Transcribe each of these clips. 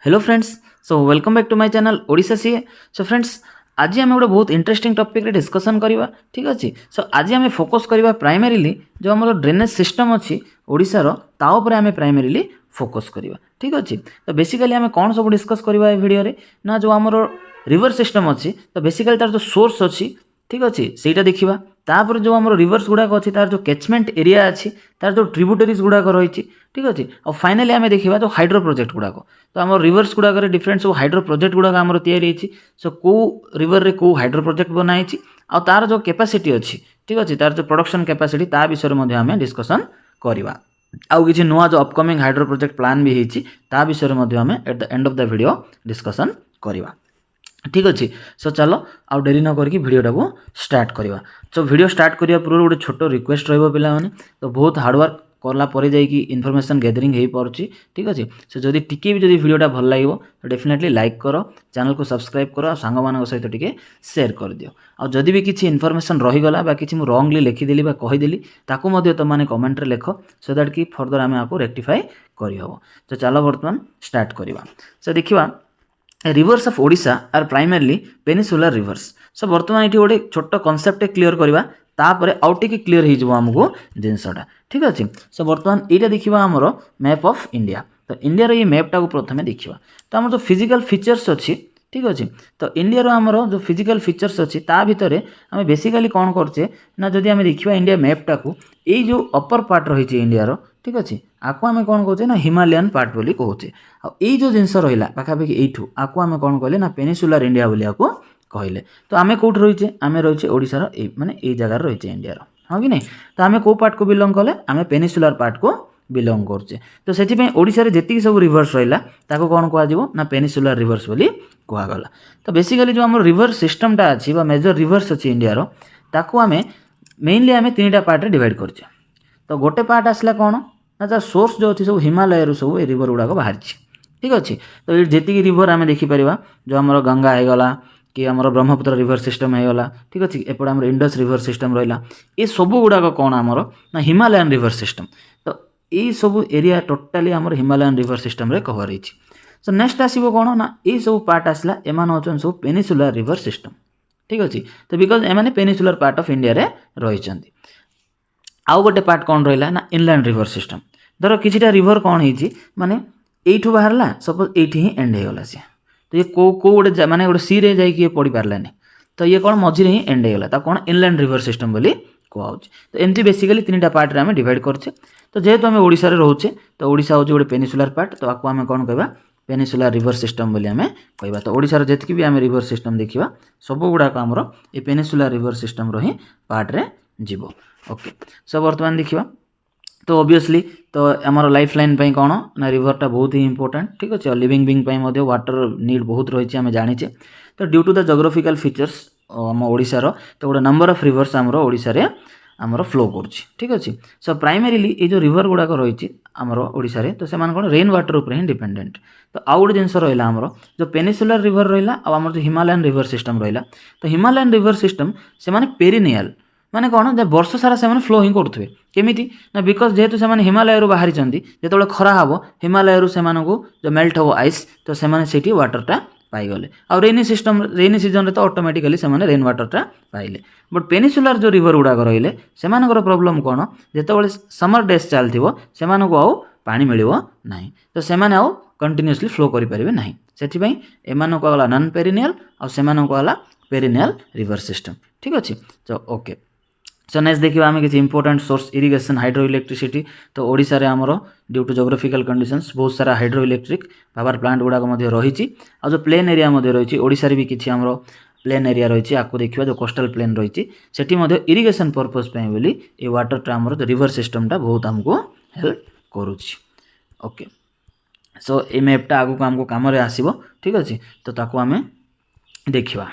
Hello friends. So welcome back to my channel Odisha CA. So friends, आज आम गोटे बहुत इंटरेस्टिंग टॉपिक रे डिस्कशन करवा। ठीक अच्छे। सो आज आम फोकस करवा प्राइमरीली जो आम ड्रेनेज सिस्टम अच्छी ओडिशार ता उपर आम प्राइमरीली फोकस करवा। ठीक अच्छे। तो बेसिकली आम कौन सब डिस्कस करवा ए वीडियो रे ना जो आम रिवर सिस्टम अच्छी तो बेसिकली तार जो सोर्स अच्छी ठीक अच्छे ସେଇଟା ଦେଖିବା। ତାପରେ जो आम रिवर्स गुड़ाक अच्छी तार जो कैचमेंट एरिया अच्छी तार जो ट्रिब्यूटरीज गुड़ाक रही ठीक अच्छे। और फाइनाली आम देखा जो हाइड्रो प्रोजेक्ट गुड़ाक तो आम रिवर्स गुड़ाक डिफरेंट सब हाइड्रो प्रोजेक्ट गुड़ाक आम तैयारी सो कौ रिवर रे कौ हाइड्रो प्रोजेक्ट बनाई आ तार जो कैपेसिटी अच्छी ठीक अच्छे तार जो प्रोडक्शन कैपेसिटी ता विषय में आम डिस्कसन करवा। आउ किसी नुआ जो अपकमिंग हाइड्रो प्रोजेक्ट प्लान भी होती ता विषय में आम at the end of the video discussion करवा। ठीक अच्छे। सो चलो आउ डेरी न करके वीडियोटा को स्टार्ट करवा। सो वीडियो स्टार्ट करने पूर्व गोटे छोट रिक्वेस्ट रही पे तो बहुत हार्डवर्क कला इनफॉरमेशन गैदरिंग हो पार्टी। ठीक अच्छे। सो जदि टिके भी जदि वीडियोटा भल लगे तो डेफिनेटली लाइक कर, चैनल को सब्सक्राइब कर, सांग मान सहित टिके शेयर कर दियो। आ जदि भी किसी इनफॉरमेशन रहीगला बा किसी रॉन्गली लिखिदेली बा कहीदेली ताकू मध्य तुम मैंने कमेंट रे लिख सो दैट कि फर्दर आम आपको रेक्टिफाई करहब। तो चलो बर्तमान स्टार्ट करवा। सो देखिए rivers of Odisha are primarily peninsular rivers. So बर्तमान ये गोटे छोट कनसेप्ट क्लीयर करवा तापर आउ टे क्लीयर हो आमको जिनसटा। ठीक अच्छे। सो बर्तमान यहाँ देखा आमर मैप ऑफ इंडिया। तो इंडिया ये मैपटा को प्रथम देखा तो आम जो फिजिकल फीचर्स अच्छी ठीक अच्छे। तो इंडिया आमर जो फिजिकल फीचर्स अच्छी ता भितर आम बेसिकली कौन करचे ना जदि आम देखा इंडिया मैपटा को ये जो अपर पार्ट रही इंडिया ठीक अच्छे आपको आम कौन कहे ना हिमालयन पार्ट बोली कहे। आई जो जिनस रहा पाखापाखि यू आपको आम कौन कहले ना पेनिसुलर इंडिया बोली आपको कहले। तो आम कौट रहीचे आम रहीचे ओडिशार माने ये जगार रहीचे इंडियार हाँ कि नहीं। तो आम कौ पार्ट को बिलंग कले आम पेनिसुलर पार्ट को बिलंग करचे। तो से ओडिशा रे जेतिक सब रिवर्स रहा ताको कौन कह ना पेनिसुलर रिवर्स बोली कहगला। तो बेसिकली जो आम रिवर सिस्टमटा अच्छी मेजर रिवर्स अच्छी इंडियार ताको आम मेनली आम तीन टा पार्ट डिवाइड करचे। तो गोटे पार्ट आसला कौन ना तार सोर्स जो अच्छी सब हिमालय सब ये रिवर गुड़ाक बाहर ठीक अच्छे। तो ये जी रिवर आम देखिपर जो आम गंगा होगला कि आम ब्रह्मपुत्र रिवर सिस्टम होगला ठीक अच्छे। एपटे आम इंडस रिवर सिस्टम रहा ये सब गुड़ाक कौन आमर ना हिमालयन रिवर सिस्टम। तो ये सब एरिया टोटाली आम हिमालयन रिवर सिस्टम रे कवर होती। सो नेक्स्ट आसो कौन ना ये सब पार्ट आसला एम होचन सब पेनिसुलर रिवर सिस्टम ठीक अच्छे। तो because M peninsular part of India रे रही। आउ गोटे पार्ट कौन रहा ना इनलैंड रिवर सिस्टम। धर किसीटा रिवर कौन हो माने यू बाहर सपोज ये ही एंड होगला सी तो ये कौ गोटे माने गोटे सी रे जाइए पड़ी पारानी तो ये कौन मझे ही एंड होगला कौन इनलैंड रिवर सिस्टम बोली कहुँ। तो एमती बेसिकली तीन टा पार्ट आम डिवाइड करछे। तो जेहेतु आम ओडिशा रे रोचे तो ओडिशा हूँ गोटे पेनिसुलर पार्ट तो आपको आम कौन कहवा पेनिसुलर रिवर सिस्टम बोली आम कहवा। तो ओडिशा जेतकी भी आम रिवर सिस्टम देखा सब गुड़ाक आमर ये पेनिसुलर रिवर सिस्टम रो ही पार्ट रे जीव। ओके। सो बर्तमान देखा तो ऑब्वियसली तो आमर लाइफ लाइन पे कौन ना रिवरटा बहुत ही इंपोर्टेंट ठीक अच्छे। लिविंग बीइंग पे वाटर नीड बहुत रही आम जानीचे। तो due to the geographical features आम ओडिशार तो गोटे नंबर ऑफ रिवर्स आमर ओडिशा रे आमर फ्लो करुच्ची ठीक अच्छे। सो प्राइमरीली ये जो रिवर गुड़ाक रही आमर ओडिशा रे तो से कौन रेन वाटर उपर ही डिपेंडेंट। तो आउ गोटे जिनस रहा आमर जो पेनिसुलर रिवर रहा आमर जो हिमालयन रिवर सिस्टम रहा तो हिमालयन रिवर सिस्टम से माने पेरिनियल माने कौन जब वर्ष सारा से फ्लो ही करुवे केमी ना बिकज जेहेतु से हिमालय बाहरी जो खरा हम हिमालय से जो मेल्ट हम आइस तो से वाटरटा पाईगले। आ रेनी सिस्टम रेनी सीजन रे तो ऑटोमेटिकली से रेन वाटरटा पाइले। बट पेनिसुलर जो रिवर गुड़ाक रही से प्रोब्लेम कौन जो समर डेज चलती से आउ पानी मिल ना तो से कंटिन्यूअसली फ्लो करें ना से एम कहला नॉन पेरिनियल आला पेरिनियल रिवर सिस्टम ठीक अच्छे। तो ओके। सो नेक्स्ट देखिए आम किसी important source irrigation hydro electricity. तो ओडिशा रे आमर ड्यू टू जोग्राफिकल कंडीशंस बहुत सारा हाइड्रो इलेक्ट्रिक पावर प्लांट गुड़ाक रही। आ जो प्लेन एरिया रही ओडिशा रे भी किसी आमर प्लेन एरिया रही आपको देखिए जो कोस्टल प्लेन रही इरिगेशन पर्पज बोली ये वाटरटा आमर जो रिवर सिस्टमटा बहुत आमको हेल्प करुच्ची। ओके। सो ये मैपटा आगू आमको कम आसो ठीक अच्छे। तो ताको आम देखा।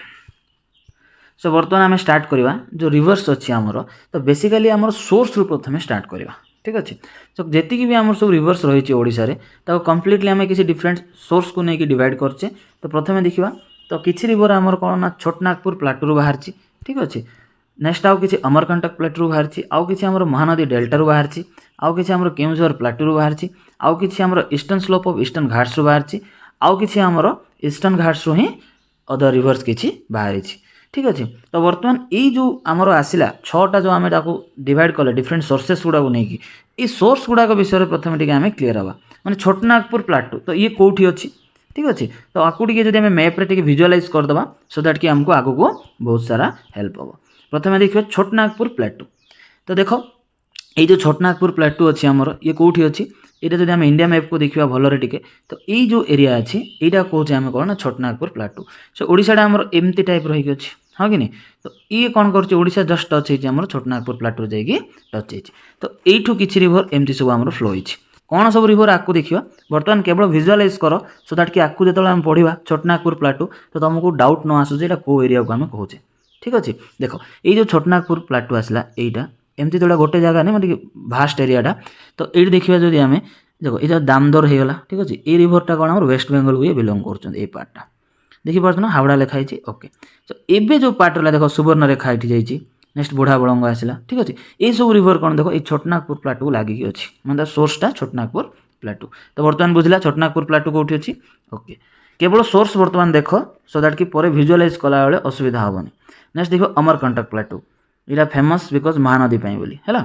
सो बर्तमान आम स्टार्ट करवा जो रिवर्स अच्छी आमर तो बेसिकली आमर सोर्स रु प्रथम स्टार्ट करवा ठीक अच्छे। सो जी भी आमर सब रिवर्स रही ओडिशा रे तो कम्प्लीटली आम किसी डिफरेंट सोर्स को लेकिन डिवाइड करचे। तो प्रथम देखा तो किसी रिवर आमर कौन ना छोटनागपुर प्लाटू बाहर ठीक अच्छे। नेक्स्ट आउ किसी अमरकंटक प्लाटू बाहर आउ किसी आमर महानदी डेल्टा बाहर आउ किसी आमर केउझर प्लाटू बाहर आउ किसी आमर eastern slope of Eastern Ghats बाहर आउ किछि हमर ईस्टर्न घाट्स रु ही अदर रिवर्स किछि बाहरी ठीक अच्छे। तो बर्तमान ये जो आमर आसला छटा जो आम डिवाइड कले डिफरेंट सोर्सेस गुड़ा को लेकिन ये सोर्स गुड़ाक विषय प्रथम टी आम क्लीयर हवा माने छोटनागपुर प्लाटू तो ये कौटी अच्छी ठीक अच्छे। तो आपको टी मैप्रे टी विजुअलाइज करदे सो दैट कि आमको आगू को बहुत सारा हेल्प हम। प्रथम देखिए छोटनागपुर प्लाटू तो देख ये जो छोटनागपुर प्लाटू अच्छी आमर ये कौटी अच्छी यहाँ जब आम इंडिया मैप को देखा भलरे टिके तो ये जो एरिया अच्छी यहाँ कौचे आम कौन ना छोटनागपुर प्लाटू सो ओडिशा आमर एमती टाइप रही अच्छी हाँ कि नहीं। तो ये कौन कर just touch home Chhotanagpur plateau जाकि टच होती तो यू किसी रिभर एमती सब आम फ्लो होती कौन सब रिभर आपको देखा बर्तमान केवल विजुअलाइज कर सो दैट कि आपको जो आम पढ़ा छोटनागपुर प्लाटू तो तुमको डाउट न आसूँ यहाँ कौ एरिया को आम कहे ठीक अच्छे। देख ये जो छोटनागपुर प्लाटू आसला यहाँ एमती जोड़ा गोटे जगह नहीं मतलब भास्ट एरियाटा तो ये देखा जब आम देखो ये दामोदर हो गला ठीक अच्छे। ये रिभरटा कौन आम वेस्ट बेंगल को ये बिलंग कर पार्टा देखिपार ना हावड़ा लिखाई ओके। तो एबे जो पार्ट रहा देख सुवर्ण रेखा ये जाइए नेक्स्ट बुढ़ा बड़ंग आसला ठीक अच्छे। ये सब रिभर कौन देख ये छोटनागपुर प्लाटू को लगिकी अच्छी मतलब सोर्सटा छोटनागपुर प्लाटू। तो बर्तमान बुझला छोटनागपुर प्लाटू कौटी अच्छी ओके केवल सोर्स बर्तमान देख सो दैट कि पर विजुअलाइज कला बेले असुविधा हेनी। नेक्स्ट देख अमरकंटक प्लाटू यहाँ फेमस बिकज महानदी बोली है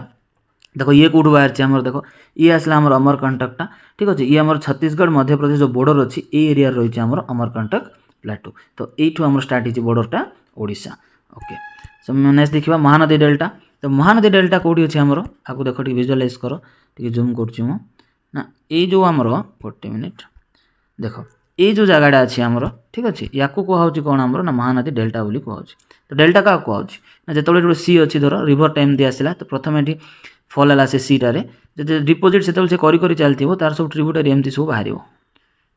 देखो ये कौटू बाहर आमर देख ये आसला आमर अमरकंटकटा ठीक अच्छे। ये आमर छत्तीसगढ़ मध्य प्रदेश जो बॉर्डर अच्छी ये एरिया रही आमर अमरकंटक प्लाटू तो यू आम स्टार्ट हो बॉर्डरटा ओडिशा ओके। सो नेक्स्ट देखा महानदी डेल्टा तो महानदी डेल्टा कौटी अच्छे आमर आपको देख विजुअलाइज कर जूम करूँ ना ये जो आमर 40 मिनिट देख ये जो जगहटा अच्छी आमर ठीक अच्छे या कहुच्छी कौन आमर ना महानदी डेल्टा बोली कहुच्छी। तो डेल्टा क्या कहुच्छी ना जो सी अच्छी धर रिभर टाइम दी आसला तो प्रथम ये फल है से सीटारे जो डिपोजिट से कर चलती तार सब ट्रिब्यूटरी एमती सब बाहर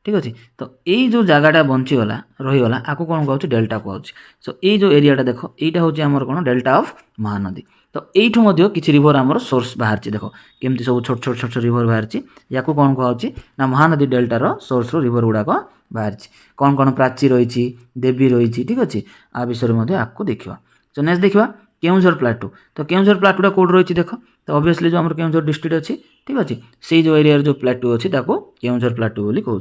ठीक अच्छे। तो ये जो जगहटा बंचीगला रहीगला आपको कौन कहे डेल्टा कहे। सो ये जो एरियाटा देख यहाँ हूँ आमर कौन डेल्टा ऑफ महानदी तो यू किसी रिभर आमर सोर्स बाहर देख केमती सब छोट छोट छोट रिभर बाहर या कौन कहे ना महानदी डेल्टार सोर्स रिभर गुड़ाक बाहर कौन कौन प्राची रही देवी रही ठीक अच्छे आ विषय आपको देखा। सो नेक्स्ट देखा केउझर प्लाटू तो केउझर प्लाटूटा कौट रही देख तो ऑब्वियसली जो आम केउझर डिस्ट्रिक्ट अच्छी ठीक अच्छे से जो एरिया जो प्लाटू अच्छी केउझर प्लाटू बोली कहूँ।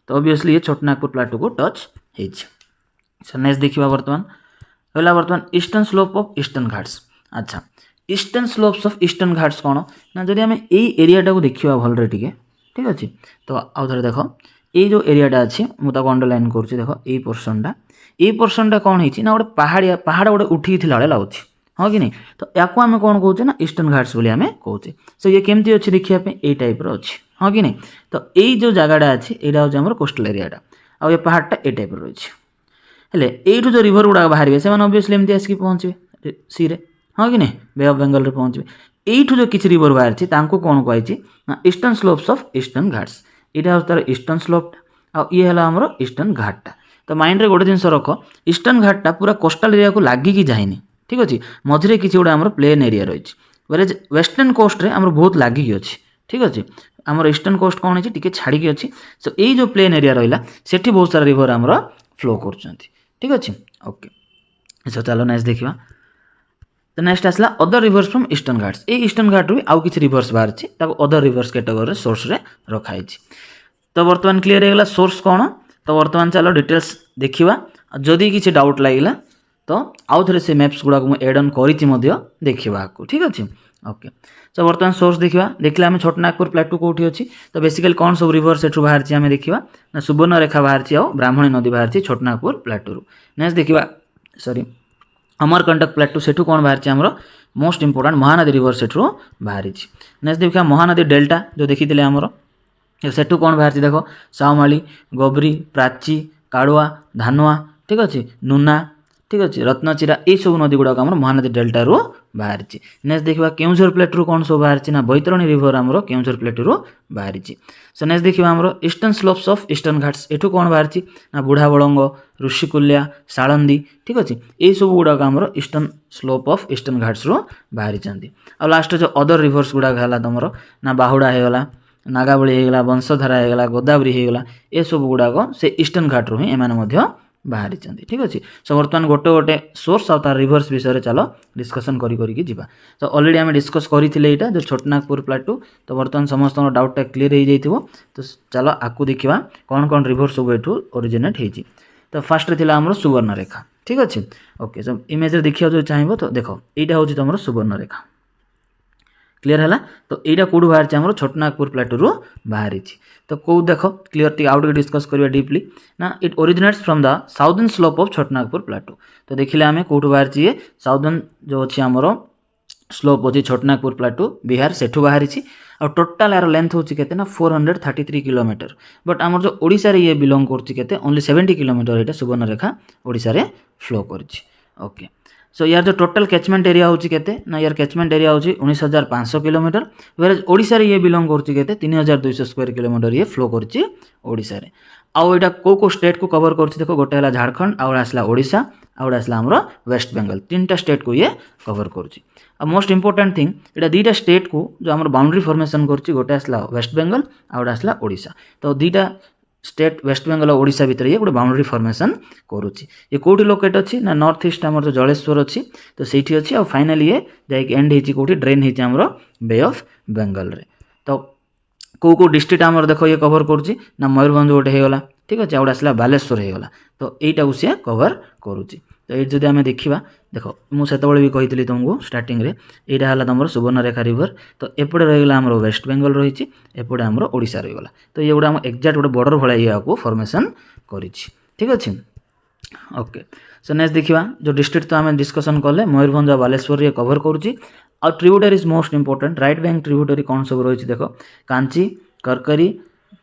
तो ऑब्वियसली ये छोटनागपुर प्लाटू को टच हो। सो नेक्स्ट देखा बर्तमान eastern slope of Eastern Ghats अच्छा eastern slopes of Eastern Ghats कौन ना जब आम ये एरियाटा को देखा भलरे टिके ठीक अच्छे। तो आउ थे देख ये जो एरियाटा अच्छी मुझे अंडरलाइन करुँच देख ये पोर्सनटा कौन है ना गोटे पहाड़ गोटे उठी भाई लगुच हाँ कि नहीं। तो या आम कौन कहे ना ईस्टर्न घाट्स बोली आम कहे। सो ये केमती अच्छी देखापी ये टाइप्र अच्छी हाँ कि नहीं। तो ये जो जगहटा अच्छी यहाँ हूँ आम कोस्टल एरियाटा आ ये पहाड़टा ये टाइप रही है यू जो रिभर गुड़ा बाहर से ऑब्वियसली एमती आसिक पहुँचे सी रे हाँ कि नहीं बे ऑफ बेंगल पहुँचे यू जो किसी रिभर बाहर कौन कही ना eastern slopes of Eastern Ghats यहाँ हूँ तार ईस्टर्न स्लोपटा आ ये आमर ईस्टर्न घाटटा। तो माइंड रे गोटे जिन रख ईस्टर्न घाटटा पूरा कोस्टाल एरिया को लगिकी जाए ठीक अच्छे मझे किसी गोटे आमर प्लेन एरिया रही वेरेज वेस्टर्न कोस्ट रे आमर बहुत लगिकी अच्छी ठीक अच्छे। आमर ईस्टर्न कोस्ट कौन है टी छाड़ी अच्छी सो ये जो प्लेन एरिया रहा से बहुत सारा रिभर आमर फ्लो कर ठीक अच्छे ओके। सो चलो नेक्स्ट देखा तो नेक्स्ट आसला other rivers from Eastern Ghats ये ईस्टर्न घाट भी आउ किसी रिभर्स बाहर अदर रिभर्स कैटेगोरी सोर्स रे रखाई। तो बर्तमान क्लीयर होगा सोर्स कौन तो बर्तमान चलो डिटेल्स देखा जदि किसी डाउट लगे तो आउ थे से मैप्स गुड़ा को एड ऑन करी देखा आपको ठीक अच्छे ओके। तो बर्तमान सोर्स देखा देखला आम छोटनागपुर प्लाटू कौटी अच्छी तो बेसिकली कौन सब रिभर से बाहर आम देखा ना सुवर्ण रेखा बाहर आ ब्राह्मणी नदी बाहर छोटनागपुर प्लाटू। नेक्स्ट देखा सॉरी अमरकंटक प्लाटू से कौन बाहर आमर मोस्ट इंपोर्टाट महानदी रिभर से बाहरी। नेक्स्ट देखा महानदी डेल्टा जो देखी आमर सेठू कौन बाहर देख सावमाली गोबरी प्राची काड़ुआ धानुआ ठीक अच्छे नुना ठीक अच्छे रत्नचिरा ये सब नदी गुड़ाक आम महानदी डेल्टा रू बाहर। नेक्स्ट देखा केउझर प्लेटू कौन सब बाहर ना बैतरणी रिभर आमर केउझर प्लेटू बाहरी। सो नेक्स्ट देखा आमर eastern slopes of Eastern Ghats एठू कौन बाहर ना बुढ़ा बड़ंग ऋषिकुल्या सालंदी ठीक अच्छे ये सब गुड़ाक आमर eastern slope of Eastern Ghats रू बाहरी। आ लास्ट जो अदर रिभर्स गुड़ाक है तुम ना बाहुड़ा होगला नागावली होगला वंशधारा होगला गोदावरी होगला ये सब गुड़ाक से ईस्टर्न घाट रू ही एम बाहरी ठीक अच्छे। सो बर्तमान गोटे गोटे सोर्स और तार रिवर्स विषय चलो डिस्कसन करी जीवा। तो ऑलरेडी आम डिस्कस करते यहाँ जो छोटनागपुर प्लाटू। तो बर्तमान समस्त डाउटा क्लीयर हो जाइए। तो चलो आपको देखा कौन कौन रिवर सब ये ओरिजिनेट होती। तो फास्ट रे आमर सुवर्णरेखा ठीक अच्छे। ओके सो इमेज देखा जो चाहिए तो देख यहाँ हूँ तुम सुवर्णरेखा क्लीयर है। तो यहाँ कौटू बाहर आम छोटनागपुर प्लाटू रू बाहरी। तो कौ देख क्लीयर टी आउट डिस्कस करवा डीपली ना it originates from the southern slope of Chhotanagpur plateau. तो देखिले आम कौटू बाहर ये साउदर्न जो अच्छी आमर स्लोप अच्छी छोटनागपुर प्लाटू बिहार सेठू बाहरी। और टोटाल यार लेंथ होची केते ना 433 किलोमीटर। बट आमर जो ओडिशा रे ये बिलोंग करछि केते ओनली 70 किलोमीटर एटा सुवर्णरेखा ओडिशा रे फ्लो करछि। ओके सो यार जो टोटल कैचमेंट एरिया होची केते ना यार कैचमेंट एरिया होची 19500 किलोमीटर। वेर ओडिशा रे ये बिलोंग करछि केते 3200 स्क्वायर किलोमीटर ये फ्लो करछि ओडिशा रे। आउ एटा को स्टेट को कवर करछि देखो गोटे हला झारखंड आउ आसला ओडिशा आउ आसला हमरो वेस्ट बेंगल तीनटा स्टेट को ये कवर करछि। आ मोस्ट इंपोर्टेंट थिंग एटा दीटा स्टेट को जो हमर बाउंड्री फॉर्मेशन करछि गोटे आसला वेस्ट बेंगल आउ आसला ओडिशा। तो दीटा स्टेट वेस्ट बेंगल और ओडिशा भितर ये गोटे बाउंड्री फॉर्मेशन करुच्ची। ये कौटी लोकेट अच्छी ना नॉर्थ ईस्ट आमर जो जलेश्वर अच्छी तो सही अच्छी। और फाइनाली ये जाकि एंड होती कौटी ड्रेन होती आमर बे ऑफ बेंगल रे। तो कौ डिस्ट्रिक्ट आमर देख ये कवर करुच्ची ना मयूरभंज गोटे होगा ठीक अच्छे आउट आसला बालेश्वर होगा। तो यहीटा सी कवर करुच्ची। तो ये जब आम देखा देख मुझे भी कही तुमको स्टार्टिंग रे यहाँ है तुम सुवर्णरेखा रिवर। तो एपटे रहीगला आमर वेस्ट बेंगल रही एपटे आमर ओडिशा रहीगला। तो ये गोटे आम एक्जाक्ट गोटे बॉर्डर भाया ये आपको फॉर्मेशन करी ठीक अच्छे। ओके सो नेक्स्ट देखा जो डिस्ट्रिक्ट तो आम डिस्कसन कले मयूरभंज और बालेश्वर ये कवर करुच्ची। आ tributaries most important right bank tributary कौन सब रही देख कांची करकरी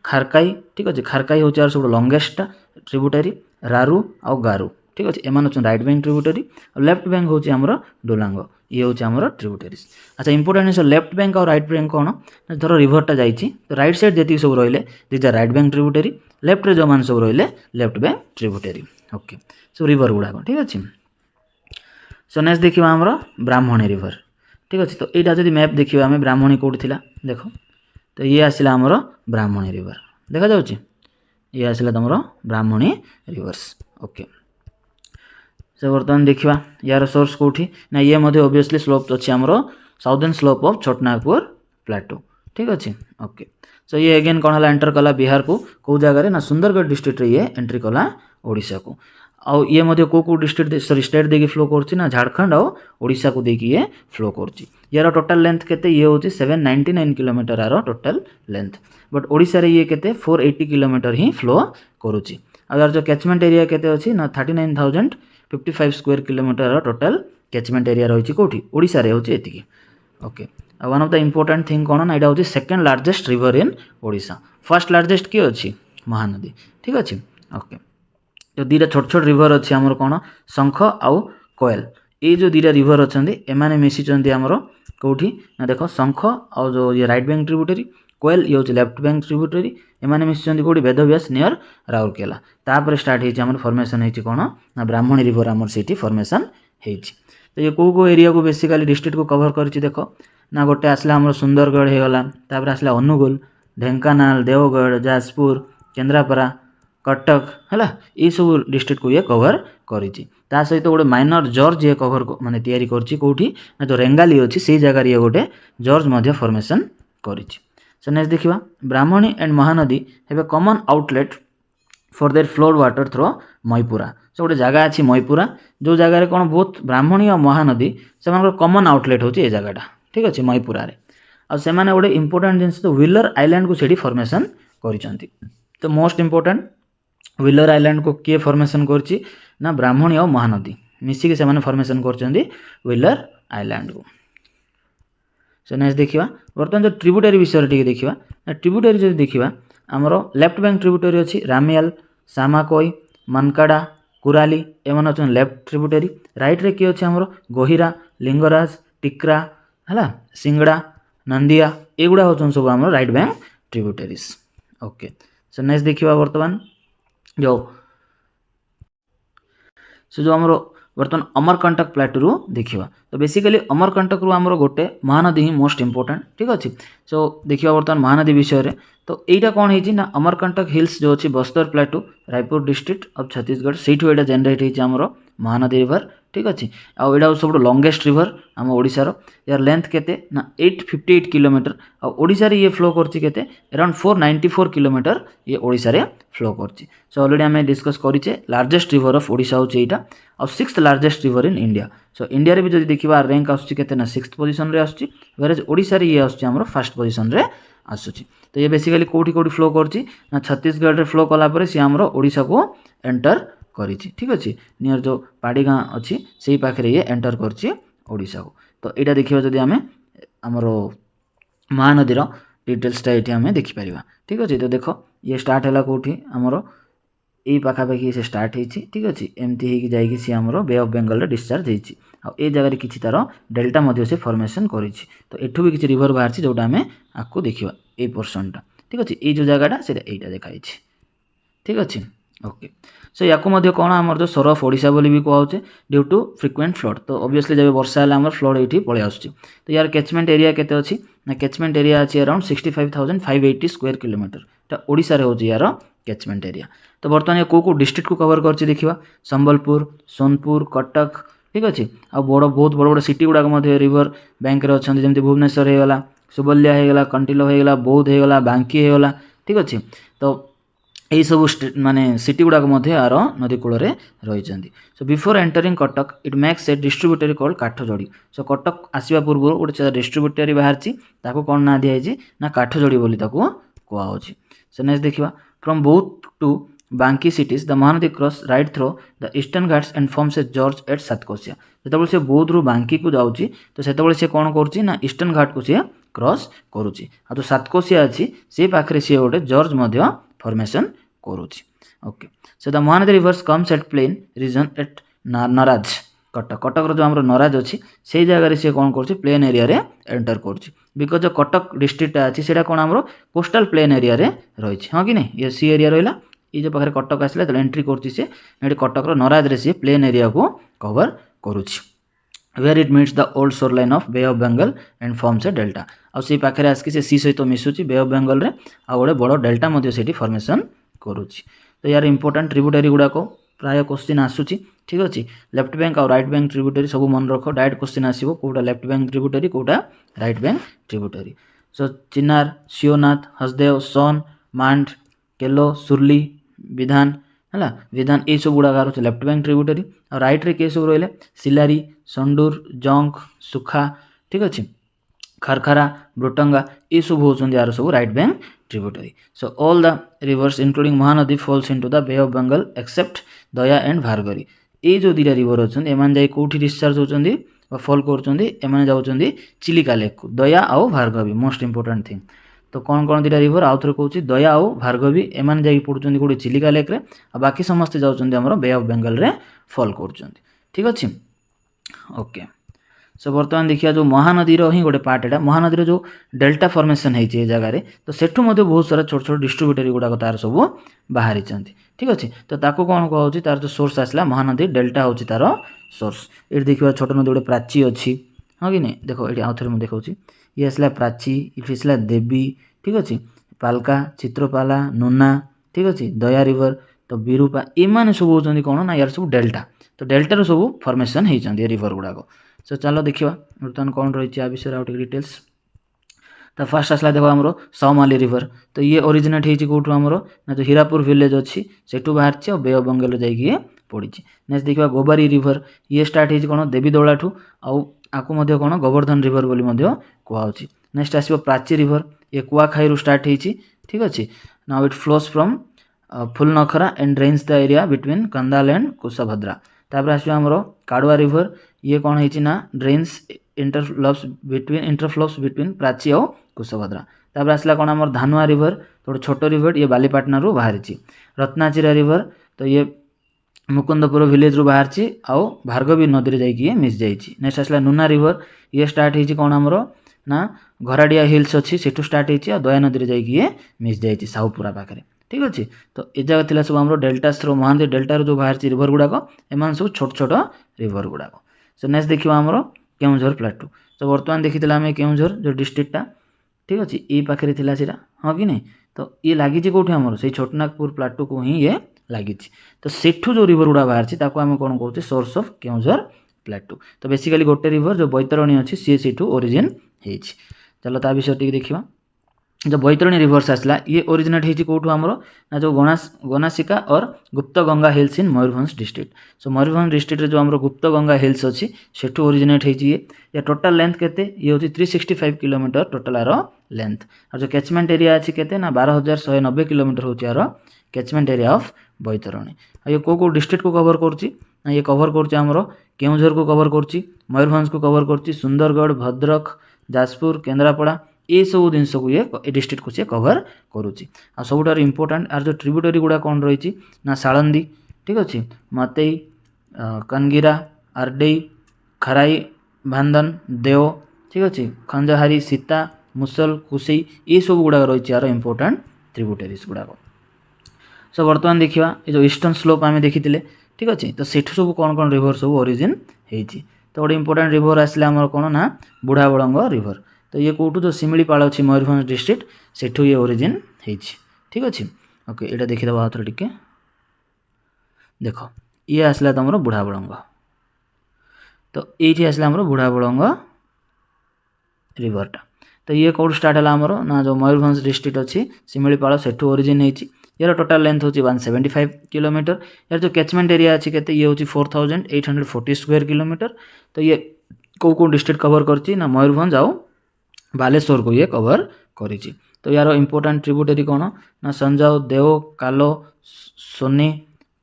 खारकाई ठीक अच्छे। खारकाई हूँ यार सब लंगेस्ट ट्रिब्यूटरी रारू आउ गारू ठीक अच्छे एम right bank tributary. Left bank हूँ आमर डोलांग ये हूँ आमर ट्रिब्यूटरीज। अच्छा इंपोर्टेंट जिन लेफ्ट बैंक और राइट बैंक कौन धर रिभरटा जाइए तो राइट साइड जी सब रही दीजा राइट बैंक ट्रिब्यूटरी लेफ्ट रे जो मान सब रही left bank tributary. Okay so river गुड़ाक ठीक अच्छे। सो नेक्स्ट देखा आमर ब्राह्मणी रिवर ठीक अच्छे। तो यहाँ जब मैप देखा आम ब्राह्मणी कौटी थी देख तो ये आसला आमर ब्राह्मणी रिवर देखा जाउची ये आसला तुम ब्राह्मणी रिवर्स। ओके से बर्तमान देखा यार सोर्स कौटी ना ये ऑब्वियसली स्लोप अच्छी आमर southern slope of Chhotanagpur plateau ठीक अच्छे। ओके सो ये अगेन कौन है एंटर कला बिहार को कौ जगह ना सुंदरगढ़ डिस्ट्रिक्ट रे ये एंट्री कला ओडिशा को। आउ ये कौ डिस्ट्रिक्ट सॉरी स्टेट देखिए फ्लो करछि ना झारखंड और ओडिशा को देखिए ये फ्लो करछि। यार टोटल लेंथ केते ये होछि 799 किलोमीटर यार टोटल लेंथ। बट ओडिशा रे ये केते 480 किलोमीटर ही फ्लो करुछि। आ यार जो कैचमेंट एरिया केते अछि ना 39,055 square kilometre total catchment area रही कौटी ओडिशा रे होछि एतिकी। Okay one of the important thing कौन ना यहाँ हूँ second largest river in Odisha. First largest किए अच्छी महानदी ठीक अच्छे। ओके जो दीटा छोट छोट रिवर अच्छी आमर कौन शंख आउ कोयल ये जो दीटा रिवर अच्छा एमाने मिशिचंदी आमर कौटी ना देख शंख आउ जो ये राइट बैंक ट्रिब्यूटरी कोयल ये हूँ लेफ्ट बैंक ट्रिब्यूटरी एमाने मिशिचंदी कौटी वेदव्यास नियर राउरकेला। तापर स्टार्ट होती आमर फॉर्मेशन होती कौन ना ब्राह्मणी रिवर आमर सीटी फॉर्मेशन होती। तो ये कौ एरिया को बेसिकली डिस्ट्रिक्ट को कवर कर देख ना गोटे आसला आमर सुंदरगढ़ होगला तापर आसला अनुगुल ढेंकानाल देवगढ़ जाजपुर केन्द्रापड़ा कटक है ये सब डिस्ट्रिक्ट को ये कवर करी। सहित गोटे माइनर जॉर्ज ये कवर माने तैयारी करछि कौटी ना जो रेंगाली अच्छी से जगार ये गोटे जॉर्ज मध्य फॉर्मेशन करी। सो नेक्स्ट देखा Brahmani and Mahanadi have a common outlet for their flowed water through Maipura. So गोटे जगह अच्छी मईपुरा जो जगार कौन बहुत ब्राह्मणी और महानदी से कॉमन आउटलेट होची ये जगहटा ठीक अच्छे मईपुरा रे। आ सेमाने गोटे इंपोर्टेंट जिनस तो व्हीलर आइलैंड को सेठी फॉर्मेशन करिसंती। तो मोस्ट इंपोर्टेंट व्हीलर आइलैंड को किए फॉर्मेशन करछि ना ब्राह्मणी और महानदी मिसिक से फॉर्मेशन करछंदी व्हीलर आइलैंड को। सो नेक्स्ट देखिबा बर्तमान जो ट्रिब्यूटरी विषय टिके देखिबा ना ट्रिब्यूटरी जो देखिबा हमरो लेफ्ट बैंक ट्रिब्यूटरी अछि रामियाल सामाकोई मनकाड़ा कुराली एमन अछन लेफ्ट ट्रिब्यूटरी। राइट रे कि अछि हमरो गोहिरा लिंगराज टिकरा है सिंगड़ा नंदिया एगुड़ा होचन सब हमरो right bank tributaries. Okay so next देखिबा बर्तमान जो हमरो बर्तमान अमरकंटक प्लाटू रु देखिबा। तो बेसिकली अमरकंटक रु हमरो गोटे महानदी ही मोस्ट इंपोर्टेंट, ठीक अछि। सो देखिबा बर्तमान महानदी विषय रे। तो एटा कोन हेछि ना अमरकंटक हिल्स जो अछि Bastar plateau Raipur district of Chhattisgarh सेठु एटा जनरेट हेछि हमरो महानदी रिवर, ठीक अछि। आ एटा सब लॉन्गेस्ट रिवर हम ओडिसा रो। यार लेंथ केते ना 858 किलोमीटर आ ओडिसा रे ये फ्लो करछि केते अराउंड 494 किलोमीटर ये ओडिसा रे फ्लो करछि। सो ऑलरेडी हमें डिस्कस करिचे लार्जेस्ट रिवर ऑफ ओडिसा होछि एटा और 6th largest river in India. So India रे भी जदि देखिबा रैंक आसुछि केते ना 6th पोजीशन रे आसुछि, वेरज ओडिसा रे ये आसुछि हमरो फर्स्ट पोजीशन रे आसुछि। तो ये बेसिकली कोठी कोठी फ्लो करछि ना छत्तीसगढ़ रे फ्लो कला परे से हमरो ओडिसा को एंटर करिछि, ठीक अछि। नियर जो पाड़ीगाँ अछि सेही पाखरे ये एंटर करछि ओडिसा को। तो एटा देखिबा जदि हमें हमरो महानदी रो डिटेल्स टा एठी हमें देखि परिबा, ठीक अछि। तो देखो ये स्टार्ट हैला कोठी हमरो एई पाखा पाखी से स्टार्ट हेछि, ठीक अछि। एमती हेकि जाईकि से हमरो बे ऑफ बेंगल रे डिस्चार्ज हेछि आ ए जगह रे किछि तारो डेल्टा मध्ये से फॉर्मेशन करिछि। तो एठु भी किछि रिवर बाहरछि जोटा हमें आकु देखिबा ए पोर्शन टा, ठीक अछि। ए जो जगहटा सेटा एटा देखाइछि, ठीक अछि। ओके सो याकु मध्ये कोन हमर जो सर ऑफ ओडिसा बोली भी कहउछे ड्यू टू फ्रीक्वेंट फ्लड। तो ऑब्वियसली जब वर्षा हला हमर फ्लड एठी पळे आसुछि। तो यार कैचमेंट एरिया केते अछि ना कैचमेंट एरिया अछि अराउंड 65580 स्क्वायर किलोमीटर। ता ओडिसा रे होछि यार कैचमेंट एरिया। तो वर्तमान ये को डिस्ट्रिक्ट को कवर करछि देखिबा संबलपुर, सोनपुर, कटक, ठीक अछि। आ बहुत बड़ सिटी गुडा मध्ये रिवर बैंक रे अछन जेमति भुवनेश्वर हे गला, सुबलिया हे गला, कंटिलो हे गला, बौद्ध हे गला, बांकी हे गला, ठीक अछि। तो यही सब माने सिटी गुडा मध्ये आर नदी कूल रे रहिचंदी। So before entering Cuttack it makes a distributary called Kathjodi. So Cuttack आसीबा पूर्व गोटे डिस्ट्रीब्यूटरी बाहरची ताको कोन ना दिया हिची ना काठजोड़ी बोली ताको कोआ होची। सो नेक्स्ट देखिबा from Boudh to Banki cities the Mahanadi cross right through the Eastern Ghats and forms a gorge at Satkosia. जेतबेले से बौद्ध रु बांकी को जाउची तो सेतबेले से कोन करची ना ईस्टर्न घाट को से क्रॉस करूची आ तो सातकोशिया अछि से पाखरे से गोटे जॉर्ज मध्ये फॉर्मेशन करूची। Okay so the Mahanadi rivers comes at plain region at Naraj Cuttack. Cuttack रो जो हमरो नराज अछि से जगह रे से कोन करची प्लेन एरिया रे एंटर करची बिकॉज जो कटक डिस्ट्रिक्ट अछि सेटा कोन हमरो कोस्टल प्लेन एरिया रे रहिछि, हां कि नै। ये सी एरिया रहला ई जो पाखरे कटक आसला तो एंट्री करची से एठी कटक रो नराज रे से प्लेन एरिया को कवर करूची where it meets the old shoreline of Bay of Bengal and forms a delta। आ से पाखरे आसकी से सी सहित मिसुची बे ऑफ बेंगल रे आ गोटे बड़ डेल्टा मध्ये सेठी फॉर्मेशन करूची। तो यार इंपोर्टेंट ट्रिब्यूटरी गुडा को प्राय क्वेश्चन आसुची, ठीक अछि। लेफ्ट बैंक और राइट बैंक ट्रिब्यूटरी सब मन रखो, डायरेक्ट क्वेश्चन आसीबो कोटा लेफ्ट बैंक ट्रिब्यूटरी कोटा right bank tributary. So Chinar, Shivnath, Hasdev, Son, Mand, Kelo, Surli, विधान हला विधान ए सब गुडा गारो लेफ्ट बैंक ट्रिब्यूटरी और राइट रे के सब रहले सिलारी, संडूर, जंक, सुखा, ठीक अछि, खरखरा, ब्रोटंगा ए सब होचंदी यार सब right bank tributary. So all the rivers including Mahanadi falls into the Bay of Bengal except Daya and Bhargavi. ए जो दिरा रिवर अछन एमान जाई कोठी डिस्चार्ज होचंदी व फॉल करचंदी एमान जाउचंदी चिलिका लेक को। दया और भारगवी मोस्ट इंपोर्टेंट थिंग। तो कौन कौन दिटा रिवर आउ थरे कहूची दया और भारगवी एमान जाई पडुचंदी कोठी चिलिका लेक रे आ बाकी समस्त जाउचंदी हमरो बे ऑफ बेंगल रे फॉल करचंदी, ठीक अछि। ओके सो बर्तमान देखिया जो महानदी रो ही गोटे पार्ट एटा महानदी रो जो डेल्टा फॉर्मेशन हेछि ए जगह रे तो सेठु मध्ये बहुत सारा छोट छोट डिस्ट्रीब्यूटरी गुडा तार सब बाहरी चंती, ठीक अछि। तो ताको कोन कहउची तार जो सोर्स आसला महानदी डेल्टा होची तार सोर्स। एठी देखिबा छोट नदी गोटे प्राची अछि, हां कि नै। देखो एठी आउथरे म देखौची ये आसला प्राची, इठी आसला देवी, ठीक अछि, पालका, चित्रपाला, नोना, ठीक अछि, दया रिवर तो बिरूपा ए माने सब होचंदी कोन ना यार सब डेल्टा। तो डेल्टा रो सब फॉर्मेशन हेइ चंदी रिवर गुडा को। सो चलो देखिबा बर्तमान कोन रहिछि आ विषय आउट डिटेल्स। तो फर्स्ट आसला देखो हमरो सौमाली रिवर। तो ये ओरिजिनेट हेछि कोठु हमरो ना जो हीरापुर विलेज अछि सेठु बाहरछि और बे ऑफ बेंगल जाईकी पडिछि। नेक्स्ट देखिबा गोबारी रिवर ये स्टार्ट हेछि कोन देवीदोलाठु आ आकु मध्ये कोन गोवर्धन रिवर बोली मध्ये कोआ होछि। नेक्स्ट आसीबो प्राची रिवर ये कुआखाईरु स्टार्ट हेछि, ठीक अछि। Now it flows from Phulnakhara and drains the area between Kandal and Kushabhadra. तापर आसीबो हमरो काडवा रिवर ये कोन हेछि ना ड्रेन्स इंटरफ्लोस बिटवीन प्राची और कुशभद्रा। तापर आसला कोन हमर धानुआ रिवर तो छोटो रिवर ये बालीपाटना रु बाहरिछि। रत्नाचिरा रिवर तो ये मुकुंदपुर विलेज रु बाहरिछि आ भार्गवी नदी रे जाईकी मिस जाईछि। नेक्स्ट आसला नुना रिवर ये स्टार्ट हेछि कोन हमरो ना घराडिया हिल्स अछि सेठु स्टार्ट हेछि आ दया नदी रे जाईकी मिस जाईछि साउपुरा पाखरे। ठीक अच्छे। तो ये जगह थी सब आम डेल्टास महानदी डेल्टार जो बाहर रिभर गुड़ाक एम सब छोट छोट रिभर गुड़ाक। सो नेक्स्ट देखा आमर केउंझर प्लाटू। तो बर्तमान देखी आम केउंझर जो डिस्ट्रिक्टा ठीक अच्छे ये पाखे थी सीटा हाँ कि नहीं। तो ये लगी कौटी आमर से छोटनागपुर प्लाटू को ही ये लगी। तो सेठू जो रिभर गुड़ा बाहर आम कौन कौचे सोर्स ऑफ केउंझर प्लाटू। तो बेसिकली गोटे रिभर जो बैतरणी अच्छी सी सेठू ओरिजिन हो। चलो ता विषय टी देखा जो बैतरणी रिभर्स आसला ये ओरिजिनेट होती कौटू आमर ना जो गनासिका और गुप्त गंगा हिल्स इन मयूरभंज डिस्ट्रिक्ट। सो मयूरभंज डिस्ट्रिक्ट जो आमर गुप्त गंगा हिल्स अच्छी सेठू ओरिजिनेट होती ये टोटाल लेंथ केते ये होची 365 किलोमीटर टोटाल आर लेंथ। और जो कैचमेंट एरिया अच्छी केते ना 12,190 किलोमीटर होची आर कैचमेंट एरिया ऑफ बैतरणी। ये को डिस्ट्रिक्ट को कवर करची ना ये कवर करची आमर केउंझर को कवर करची मयूरभंज को कवर करची सुंदरगढ़ भद्रक जाजपुर केन्द्रापड़ा ये सब जिनस को ये डिस्ट्रिक्ट को सी कवर करुच्ची। आ सबुठार इंपोर्टाट आर जो ट्रिब्यूटरी गुड़ा कौन रही ना सालंदी ठीक अच्छे मतई कनगिरा आरडेई खराई भांदन देव ठीक अच्छे खंजहारी सीता मुसल कुसई ये सब गुड़ा रही यार इंपोर्टाट ट्रिब्यूटरीज गुड़ाक। सो बर्तमान देखा ये जो ईस्टर्न स्लोप आम देखी ठीक अच्छे। तो सेठू सब कौन कौन रिभर सब ओरिजिन होती। तो गोटे इंपोर्टाट रिभर आसला आमर कौन ना बुढ़ा बड़ंग रिभर। तो ये कौटू जो शिमिलीपाल अच्छी मयूरभंज डिस्ट्रिक्ट सेठू ये ओरिजिन होती ठीक अच्छे। ओके यहाँ देखीद आउ थे टे देख ये आसला तुम बुढ़ा बड़ंग। तो ये आसला बुढ़ा बड़ंग रिभरटा। तो ये कौट स्टार्ट है आमर ना जो मयूरभंज डिस्ट्रिक्ट अच्छी शिमिलीपाल सेठू ओरिजिन होती। यार टोटाल लेंथ होची 175 किलोमीटर। यार जो कैचमेंट एरिया अच्छी केते ये होची 4,840 स्क्वायर किलोमीटर। तो ये कौ डिस्ट्रिक्ट कवर करची ना मयूरभंज आउ बालेश्वर को ये कवर करिछि। तो यार इंपोर्टाट ट्रिब्यूटरी कौन ना संजाव देव कालो सोनी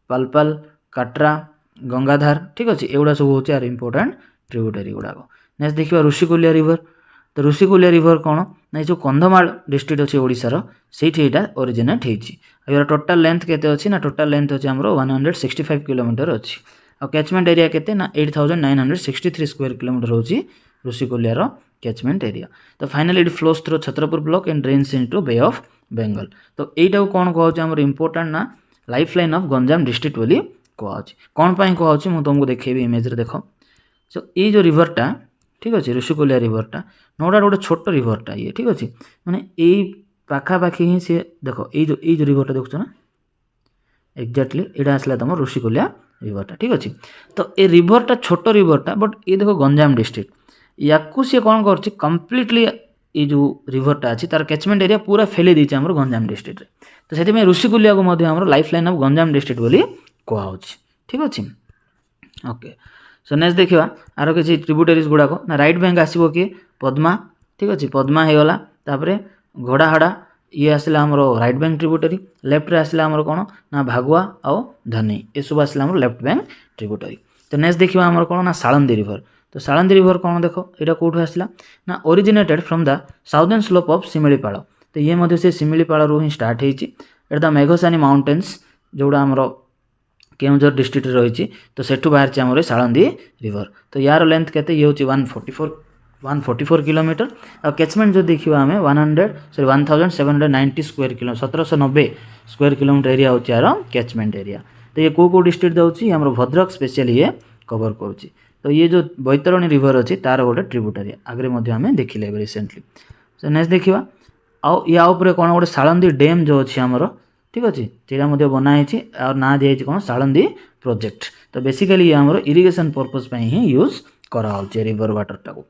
पालपाल काट्रा गंगाधार ठीक अच्छे एगुड़ा सब हूँ यार इंपोर्टाट ट्रिब्यूटरी गुड़ाक। नेक्स्ट देखा ऋषिकुलिया रिभर। तो ऋषिकुलिया रिभर कौन ना जो कंधमाल डिस्ट्रिक्ट अच्छे ओडिशार सेठी एटा ओरिजिनेट होती। यार टोटाल लेंथ केते अच्छी ना टोटाल लेंथ अच्छे आमर 165 किलोमीटर अच्छी। और कैचमेंट एरिया केते ना 8,963 स्क्वायर किलोमीटर होची ऋषिकुलियार कैचमेंट एरिया। तो finally it flows through Chhatrapur block and drains into Bay of Bengal. तो यहीटा कौन कहुचे आमर इंपोर्टाट ना life line of Ganjam district बोली कहुचे। कौन पाई कहुचे मुझे तुमको देखेबी इमेज रे देख। सो ये जो रिभरटा ठीक अच्छे ऋषिकुलिया रिभरटा नोटा गोटे छोट रिभरटा ये ठीक अच्छे माने यही पाखापाखि ही सी देख ये जो रिभरटा देखुच ना एक्जाक्टली यहाँ आसला तुम ऋषिकुलिया रिभरटा ठीक अच्छे। तो ये रिभरटा छोट रिभरटा बट ये देख गंजाम डिस्ट्रिक्ट या सी कौन कर कम्प्लीटली ये जो रिभरटा अच्छी तार कैचमेंट एरिया पूरा फेले देती आम गंजाम डिस्ट्रिक्ट। तो से ऋषिकुलिया को आम life line of Ganjam district बोली कहुच्छे ठीक अच्छे। ओके सो नेक्स्ट देखा आर किसी ट्रिब्यूटरीज गुड़ाक ना राइट बैंक आसो किए पद्मा ठीक अच्छे पद्मा हो गला तापर घोड़ाहाड़ा ये आसला आमर राइट बैंक ट्रिब्यूटरी। लेफ्ट रे आसला आमर कौन ना भागुआ आउ धनी ये सब आसला आमर लेफ्ट बैंक ट्रिब्यूटरी। तो नेक्स्ट देखा आमर कौन ना सालंदी रिभर। तो सालंदी रिभर कौन देख यहाँ कौटू आसला ना originated from the southern slope of Similipal. तो ये मध्य से शिमिलीपाल रू ही स्टार्ट होती द मेघसानी माउंटेन्स जोड़ा आमर केउंझर डिस्ट्रिक्ट रही। तो सेठू बाहर आमर सालंदी रिभर। तो यार लेंथ केते ये होची 144 किलोमीटर। और कैचमेंट जो देखा आम 1790 square kilo 1790 square kilometre area होची यार कैचमेंट एरिया। तो ये को डिस्ट्रिक्ट जाऊँगी आम भद्रक स्पेशली ये कवर करुच्ची। तो ये जो बैतरणी रिभर अच्छी तार गोटे ट्रिब्यूटरी आगे आम देखिले रिसेंटली। सो नेक्स्ट देखा आउ या कौन गोटे सालंदी डैम जो अच्छी आमर ठीक अच्छे से बनाई और ना दिखाई कौन सालंदी प्रोजेक्ट। तो बेसिकली ये आमर इरिगेशन पर्पज ही यूज कराऊे रिभर वाटरटा को।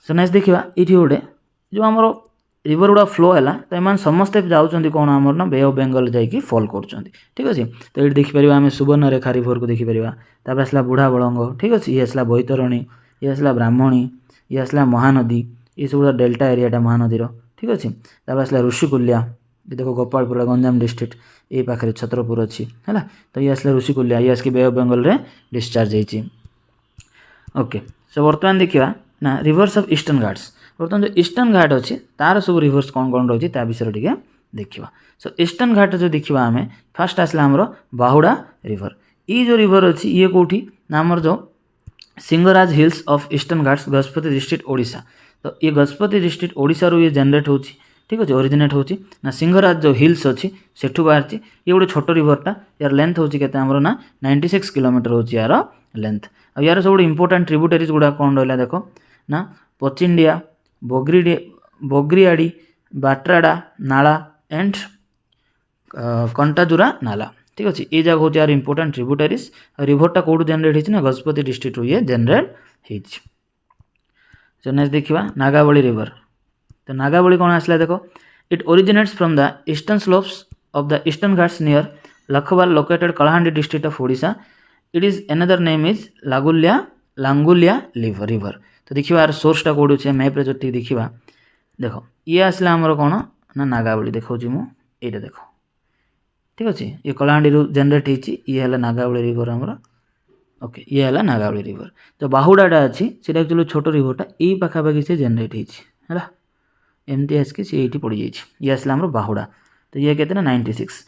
सो नेक्स्ट देखा ये गोटे जो आमर रिभर गुड़ा फ्लो है तो एम समस्ते जाऊँच कौन आमर ना बे ऑफ बेंगल जाकि फॉल कर ठीक अच्छे। तो ये देखिपर आम सुवर्णरेखा रिभर को देखिपर तापर आसला बुढ़ा बड़ंग ठीक अच्छे ये आसला बैतरणी ये आसला ब्राह्मणी ये आसला महानदी ये सब डेल्टा एरियाटा महानदीर ठीक अच्छे। तापर आसला ऋषिकुलिया देखो गोपालपुर गंजाम डिस्ट्रिक्ट ये पाखे छतरपुर अच्छी है। तो ये आसला ऋषिकुलिया ये आसकी बे ऑफ बेंगल रे डिस्चार्ज होती। ओके सो बर्तमान देखा ना रिभर्स ऑफ ईस्टर्न घाट्स। बर्तमान जो ईस्टर्न घाट अच्छी तार सब रिभर्स कौन कौन रही है विषय टी देखा। सो ईस्टर्न घाट जो देखा आम फास्ट आसला आमर बाहुड़ा रिभर। ये जो रिभर अच्छी ये कौटी ना आमर जो Singraj hills of Eastern Ghats Gajapati district Odisha. तो ये गजपति डिस्ट्रिक्ट ओडिशा रू ये जनरेट होची ठीक अच्छे ओरिजिनेट होची ना सिंहराज जो हिल्स अच्छी सेठू बाहर ये गोटे छोट रिभरटा यार लेंथ होची केते हमरो ना 96 किलोमीटर होची यार लेंथ आ यार सब इंपोर्टेंट ट्रिब्यूटरीज गुडा कौन रहा देखो ना पचिंडिया बोग्रियाड़ी बाट्राडा नाला एंड कंटाजुरा नाला ठीक अच्छे ये जगह हूँ यार इंपोर्टेंट ट्रिब्यूटरीज रिभरटा कौटू जेनेट होती ना गजपति डिस्ट्रिक्ट ये जेनेट हो नेक्स्ट देखा नागावली रिवर तो नागावली कौन आसला देखो it originates from the eastern slopes of the Eastern Ghats near Lakhwal located Kalahandi district of Odisha it is another name is Langulia river तो देखिए यार सोर्सटा कौट अच्छे मैप रे जो देखा देखो ये आसला आमर कौन ना नागावली देखा मुझे देखो ठीक अच्छे ये कलाहांडी जेनेट होगा नागावली रिवर आमर ओके ये है नागावली रिवर तो बाहुडाटा अच्छी से एक्चुअली छोट रिभरटा यही पाखापाखि से जेनेट है एमती आसिक सी ये पड़ जाइए ये आसला आम बाहुडा तो ये कहते ना 96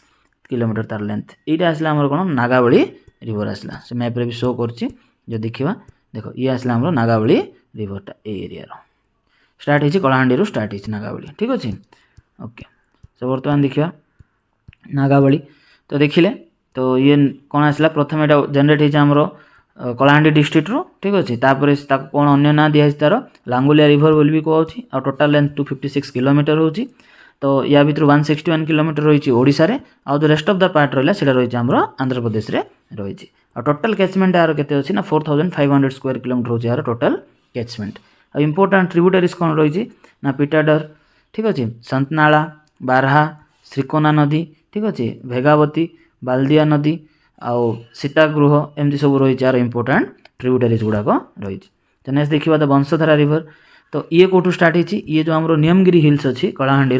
किलोमीटर तार लेंथ ये आसला आम कौन नागावली रिवर आसला से मैप्रे भी शो कर देखा देखो ये आसला आम नागावली रिभरटा ए एरिया स्टार्ट हो कलाहांडी स्टार्ट हो नागावली ठीक अच्छे ओके सो बर्तमान देखा नागावली तो देखिले तो ये कौन आसला प्रथम यहाँ जेनेट होमर कलाहांडी डिस्ट्रिक्ट रू ठीक अच्छे तापर कौन अन्य ना दिखाई तार लांगुलिया रिवर बोली भी कहुच्छी आ टोटाल लेंथ 256 किलोमीटर होची तो या भर 161 किलोमीटर रही ओडिशा रे आ जो रेस्ट ऑफ द पार्ट रहा है रही आमर आंध्र प्रदेश रे रही टोटाल कैचमेंट यार के ना 4500 स्क्वायर किलोमीटर हो यार टोटाल कैचमेंट आ इंपोर्टेंट ट्रिब्यूटरीज कौन रही ना पिटाडर ठीक अच्छे संतनाला बारहा श्रीकोना नदी ठीक अच्छे भेगावती बाल्दिया नदी आउ सीतागृह एमती सब रही यार इंपोर्टेंट ट्रिब्यूटरीज गुड़ाक रही तो नेक्स्ट देखा तो वंशधारा रिवर तो ये कौटू स्टार्ट होती ये जो आम नियमगिरी हिल्स अच्छी कलाहांडी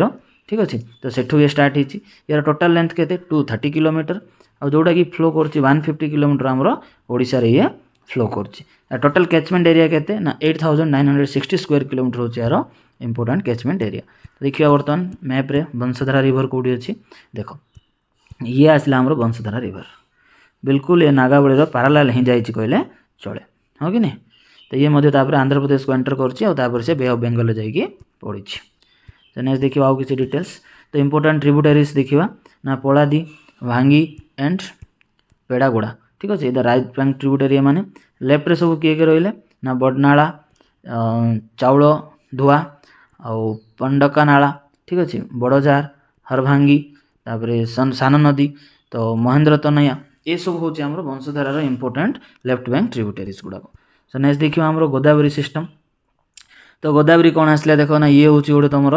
ठीक अच्छे तो सेठू ये स्टार्ट होती यार टोटाल लेंथ के 230 किलोमीटर आ जोटा कि फ्लो कर 150 किलोमीटर आमर ओडिशा रे ये फ्लो कर टोटाल कैचमेंट एरिया के ना 8960 स्क्वायर किलोमीटर हो यार इंपोर्टेंट कैचमेंट एरिया तो देखिए बर्तमान मैप्रे वंशधारा रिवर कौटी अच्छी देखो ये आसला आमर वंशधारा रिवर बिल्कुल ये नागावली पारालाल ही जाइए कहले चले हाँ कि नहीं तो ये आंध्र प्रदेश को एंटर कर से बे ऑफ बेंगल जाइए पड़ी तो नेक्स्ट देखिए आउ किसी डिटेल्स तो इंपोर्टेंट ट्रिब्यूटरीज देखा ना पोलादी भांगी एंड पेड़ागुड़ा ठीक अच्छे इधर राइट बैंक ट्रिब्यूटरी मैंने लेफ्ट रे सब किए रही ना बडनाला चाउल धुआ आउ पंडका नाला ठीक अच्छे बड़जार हरभांगी तापर सान नदी तो महेंद्र तनया ये सब हूँ आम वंशधारार इंपोर्टेंट लेफ्ट बैंक ट्रिब्यूटरीज गुड़ाक सो नेक्स्ट देखिए आम गोदावरी सिस्टम तो गोदावरी कौन आसला देखो ना ये हूँ गोटे तुम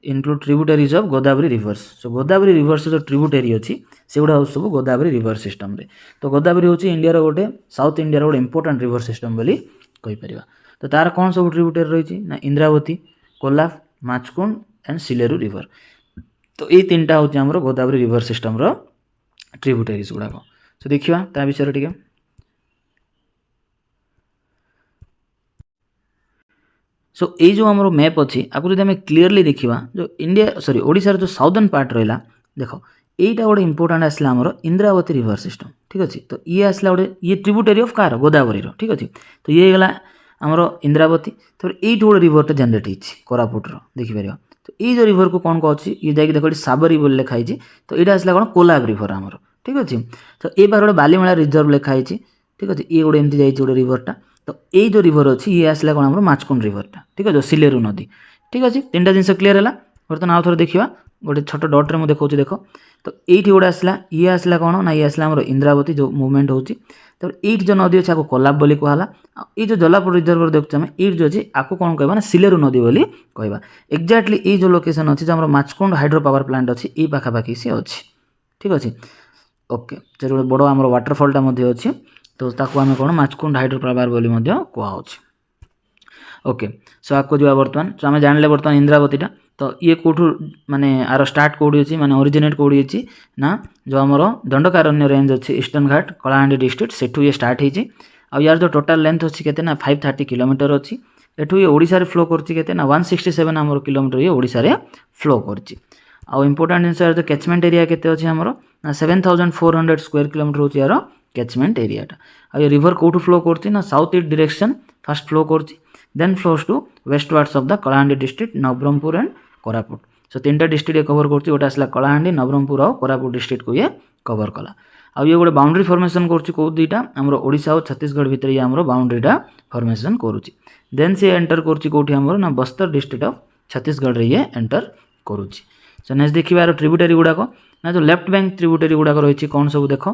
include tributaries of Godavari reverse so Godavari reverse जो ट्रिब्यूटरी अच्छी से गुड़ा सब गोदावरी रिवर सिस्टम रे तो गोदावरी हूँ इंडिया गोटे साउथ इंडिया गोटे इंपोर्टेंट रिवर सिस्टम बोली कहीपर तो तार कौन सब ट्रिब्यूटरी रही ना इंद्रावती कोल्हाप माचकुंड एंड सिलेरू रिवर तो ये तीनटा हूँ आम गोदावरी रिवर सिस्टम ट्रिब्यूटरीज गुड़ाक तो देखा ता विषय टे सो ये जो आम मैप अच्छी आपको जब आम क्लीयरली देखा जो इंडिया सॉरी ओडिशार जो साउदर्न पार्ट रहा देख यहीटा गोटे इंपोर्टेंट आसला आमर इंद्रावती रिवर सिस्टम ठीक अच्छे तो ये आसला गोटे ये ट्रिब्यूटरी ऑफ कार गोदावरी ठीक अच्छे तो ये गला आमर इंद्रावती तो ये गोटे रिवरटा जेनेट होती कोरापुटर देखिपर तो ये जो रिवर को कौन कह ये जाकि देख साबरी बोली लिखाई तो यहाँ आसला कौन कोलाब रिवर आमर ठीक अच्छे तो ये बार गोटे बालीमेला रिजर्व लिखाई ठीक अच्छे ये गोटे एमती जाइए गोटे रिवरटा तो ये जो रिवर अच्छी ये आसला कौन आमर माचकुंड रिवरटा ठीक अच्छे सिलेरू नदी ठीक अच्छे तीन जिन क्लीयर है बर्तमान आउ थे देखा गोटे छोट डट्रे मुझे देखा देख तो ये गोटे आसला ये आसला कौन ना ये आसला आमर इंद्रावती जो मुवमेंट होती तो ये जो नदी अच्छे आपको कोलाब बोली कहला ये जो जलापुर रिजर्वर देखुचे आम ये जो अच्छे आपको कौन कहवा ना सिलेरू नदी बोली कहवा एक्जाक्टली ये जो लोकेशन अच्छी जो माचकुंड हाइड्रो पावर प्लांट अच्छी ये पाखापाखि सी अच्छी ठीक अच्छे ओके से गोटे बड़ आम वाटरफॉलटा अच्छी तो ताकू आम कौन माचकुंड हाइड्रो पावर बोली कहुच्छे ओके सो आपको जो बर्तमान सो आम जान बर्तमान इंद्रावतीटा तो ये कौटू माने आर स्टार्ट कौटी अच्छी माने ओरिजिनेट कौटी अच्छी ना जो आमर दंडकारण्य रेंज अच्छी ईस्टर्न घाट कलाहांडी डिस्ट्रिक्ट सेठू ये स्टार्ट होती आ यार जो टोटाल लेंथ अच्छी के ना 530 किलोमीटर अच्छी एठू ये ओडिशा रे फ्लो करते ना 167 आमर किलोमीटर ये ओडिशा रे फ्लो करची आ इंपोर्टेंट जिन जो कैचमेंट एरिया के अच्छे आमर ना 7400 स्क्वायर किलोमीटर हो यार कैचमेंट एरियाटा आ ये रिवर कौटू फ्लो करची ना south east direction fast flow करची then flows to westwards of the Kalahandi district Nabarangpur and Koraput so 3टा डिस्ट्रिक्ट ये कवर करछि गोटे आसला कलाहांडी नवरंगपुर और कोरापुट डिस्ट्रिक्ट को ये कवर कला आ ये गोटे बाउंड्री फॉर्मेशन करछि को दुईटा हमर ओडिशा और छत्तीसगढ़ भितर ये हमर बाउंड्रीटा फॉर्मेशन करूछि देन से एंटर करछि कोठी हमर ना बस्तर डिस्ट्रिक्ट ऑफ छत्तीसगढ़ रे ये एंटर करूछि सो नेक्स्ट देखिबा यार ट्रिब्यूटरी गुडा को ना जो लेफ्ट बैंक ट्रिब्यूटरी गुडा को रहिछि कोन सब देखो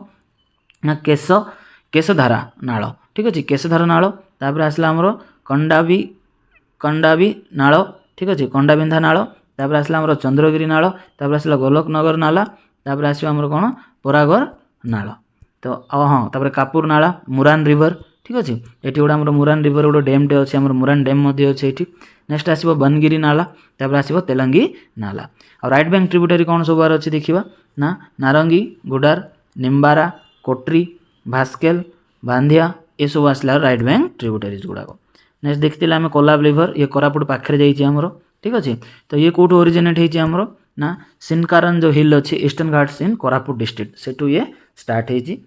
ना केशधारा नाळ ठीक अछि केशधारा नाळ तापर आसला हमर कंडाबी नाळ ठीक अछि कंडाबिंधा नाळ तापर आसला हमर चंद्रगिरी नाळ तापर आसला गोलकनगर नाला तापर आसी हमर कोन परागर नाळ तो हाँ तापर कापुर नाला मुरान रिवर ठीक अछि एठी गोडा हमर मुरान रिवर गोडो डैम टे अछि हमर मुरान डैम मध्ये अछि एठी नेक्स्ट आसीबो बनगिरी नाला तापर आसीबो तेलंगी नाला और राइट बैंक ट्रिब्यूटरी कोन सब बार अछि देखिबा ना नारंगी गुडार निम्बारा कोट्री भास्केल बांधिया ये सब आसला राइट बैंक ट्रिब्यूटरीज गुडा को नेक्स्ट देखिथिले हम कोलाब रिवर ये कोरापुट पाखरे जाई छी हमरो ठीक अछि तो ये कोठो ओरिजिनेट हेछि हमरो ना सिनकारन जो हिल अछि ईस्टर्न घाट्स इन कोरापुट डिस्ट्रिक्ट सेटू ये स्टार्ट हेछि